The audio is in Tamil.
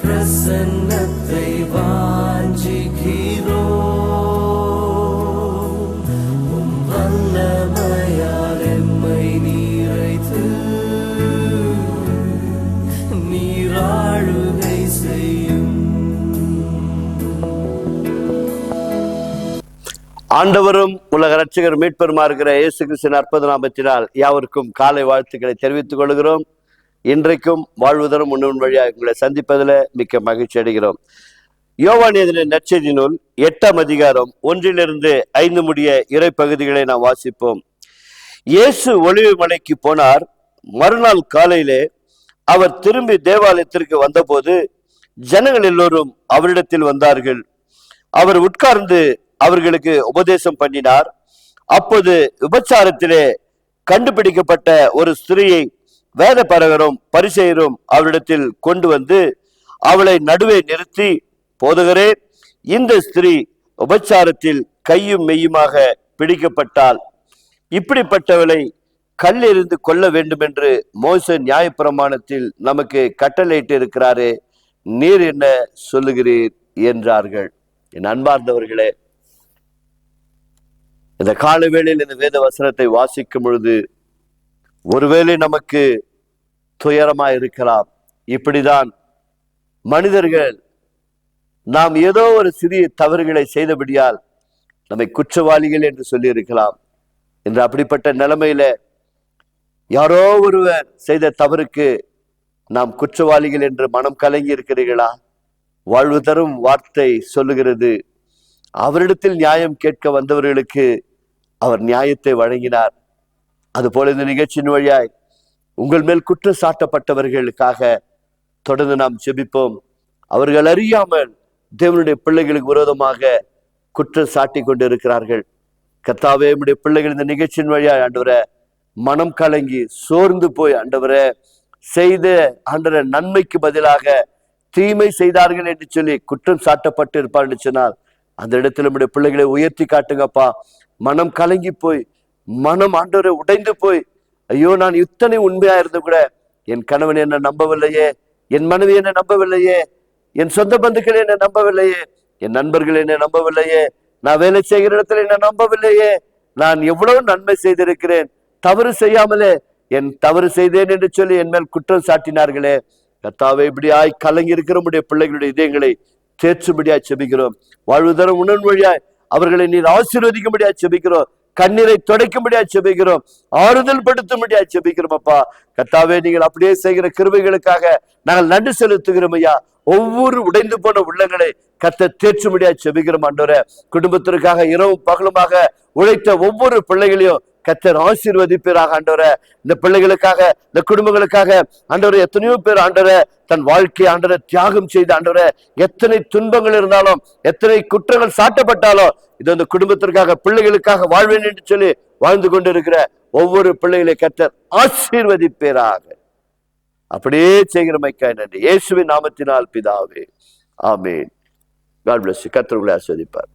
பிரசன்னத்தை வாஞ்சிக்கிறோ வல்லமையால் எம்மை நீரைத்து நீராளுகை செய்யும். ஆண்டவரும் உலக ரட்சகர் மீட்பெருமா இருக்கிற இயேசு கிறிஸ்துவின் அற்புத நாமத்தினால் யாவருக்கும் காலை வாழ்த்துக்களை தெரிவித்துக் கொள்கிறோம். இன்றைக்கும் வாழ்வுதரும் உணவின் வழியாக உங்களை சந்திப்பதில் மிக்க மகிழ்ச்சி அடைகிறோம். யோவான் எழுதின நற்செய்தி நூல் 8ஆம் அதிகாரம் 1-5 முடிய இறை பகுதிகளை நாம் வாசிப்போம். இயேசு ஒலிவ மலைக்கு போனார். மறுநாள் காலையிலே அவர் திரும்பி தேவாலயத்திற்கு வந்தபோது ஜனங்கள் எல்லோரும் அவரிடத்தில் வந்தார்கள். அவர் உட்கார்ந்து அவர்களுக்கு உபதேசம் பண்ணினார். அப்போது விபச்சாரத்திலே கண்டுபிடிக்கப்பட்ட ஒரு ஸ்திரீயை வேத பரகரும் பரிசேயரும் அவரிடத்தில் கொண்டு வந்து அவளை நடுவே நிறுத்தி, போதகரே, இந்த ஸ்திரீ உபச்சாரத்தில் கையும் மெய்யுமாக பிடிக்கப்பட்டால் இப்படிப்பட்டவளை கல்லெறிந்து கொள்ள வேண்டும் என்று மோசே நியாயப்பிரமாணத்தில் நமக்கு கட்டளையிட்டு இருக்கிறாரே, நீர் என்ன சொல்லுகிறீர் என்றார்கள். என் அன்பார்ந்தவர்களே, இந்த கால வேளையில் இந்த வேத வசனத்தை வாசிக்கும் பொழுது ஒருவேளை நமக்கு துயரமாய் இருக்கலாம். இப்படிதான் மனிதர்கள் நாம் ஏதோ ஒரு சிறிய தவறுகளை செய்தபடியால் நம்மை குற்றவாளிகள் என்று சொல்லி இருக்கலாம். என்று அப்படிப்பட்ட நிலைமையில யாரோ ஒருவர் செய்த தவறுக்கு நாம் குற்றவாளிகள் என்று மனம் கலங்கி இருக்கிறீர்களா? வாழ்வு தரும் வார்த்தை சொல்லுகிறது, அவரிடத்தில் நியாயம் கேட்க வந்தவர்களுக்கு அவர் நியாயத்தை வழங்கினார். அதுபோல இந்த நிகழ்ச்சியின் வழியாய் உங்கள் மேல் குற்றம் சாட்டப்பட்டவர்களுக்காக தொடர்ந்து நாம் ஜெபிப்போம். அவர்கள் அறியாமல் தேவனுடைய பிள்ளைகளுக்கு விரோதமாக குற்றம் சாட்டி கொண்டு இருக்கிறார்கள். கர்த்தாவே, நம்முடைய பிள்ளைகள் இந்த நிகழ்ச்சியின் வழியாய் ஆண்டவரே மனம் கலங்கி சோர்ந்து போய் ஆண்டவரே செய்த ஆண்டவரே நன்மைக்கு பதிலாக தீமை செய்தார்கள் என்று சொல்லி குற்றம் சாட்டப்பட்டு இருப்பார் என்று சொன்னால் அந்த இடத்துல நம்முடைய பிள்ளைகளை உயர்த்தி காட்டுங்கப்பா. மனம் கலங்கி போய் மனம் ஆண்டவரை உடைந்து போய், ஐயோ, நான் இத்தனை உண்மையா இருந்து கூட என் கணவன் என்ன நம்பவில்லையே, என் மனைவி என்ன நம்பவில்லையே, என் சொந்த பந்துக்கள் என்ன நம்பவில்லையே, என் நண்பர்கள் என்ன நம்பவில்லையே, நான் வேலை செய்கிற இடத்துல என்ன நம்பவில்லையே, நான் எவ்வளவு நன்மை செய்திருக்கிறேன், தவறு செய்யாமலே என் தவறு செய்தேன் என்று சொல்லி என் மேல் குற்றம் சாட்டினார்களே. கர்த்தாவே, இப்படியாய் கலங்கி இருக்கிற உடைய பிள்ளைகளுடைய இதயங்களை தேற்றும்படியாய் செபிக்கிறோம். வாழ்வு தரும் உணர்வு வழியாய் அவர்களை நீர் ஆசீர்வதிக்கும்படியா செபிக்கிறோம். கண்ணீரை துடைக்கும்படியா செபிக்கிறோம். ஆறுதல் படுத்தும்படியா செபிக்கிறோம். அப்பா கர்த்தாவே, நீங்கள் அப்படியே செய்கிற கிருபைகளுக்காக நாங்கள் நன்றி செலுத்துகிறோம் ஐயா. ஒவ்வொரு உடைந்து போன உள்ளங்களை கர்த்தர் தேற்றும்படியா செபிக்கிறோம். ஆண்டவரே, குடும்பத்திற்காக இரவும் பகலுமாக உழைத்த ஒவ்வொரு பிள்ளைகளையும் கர்த்தர் ஆசீர்வதிப்பீராக. ஆண்டவரே, இந்த பிள்ளைகளுக்காக இந்த குடும்பங்களுக்காக ஆண்டவரே எத்தனையோ பேர் ஆண்டவரே தன் வாழ்க்கையை ஆண்டவரே தியாகம் செய்த ஆண்டவரே, எத்தனை துன்பங்கள் இருந்தாலும் எத்தனை குற்றங்கள் சாட்டப்பட்டாலும் இது அந்த குடும்பத்திற்காக பிள்ளைகளுக்காக வாழ்வேன் என்று சொல்லி வாழ்ந்து கொண்டிருக்கிற ஒவ்வொரு பிள்ளைகளை கர்த்தர் ஆசீர்வதிப்பீராக. அப்படியே செய்கிறமைக்காய் நன்றி. இயேசுவின் நாமத்தினால் பிதாவே, ஆமென். God bless you. கர்த்தர் உங்களை ஆசீர்வதிப்பார்.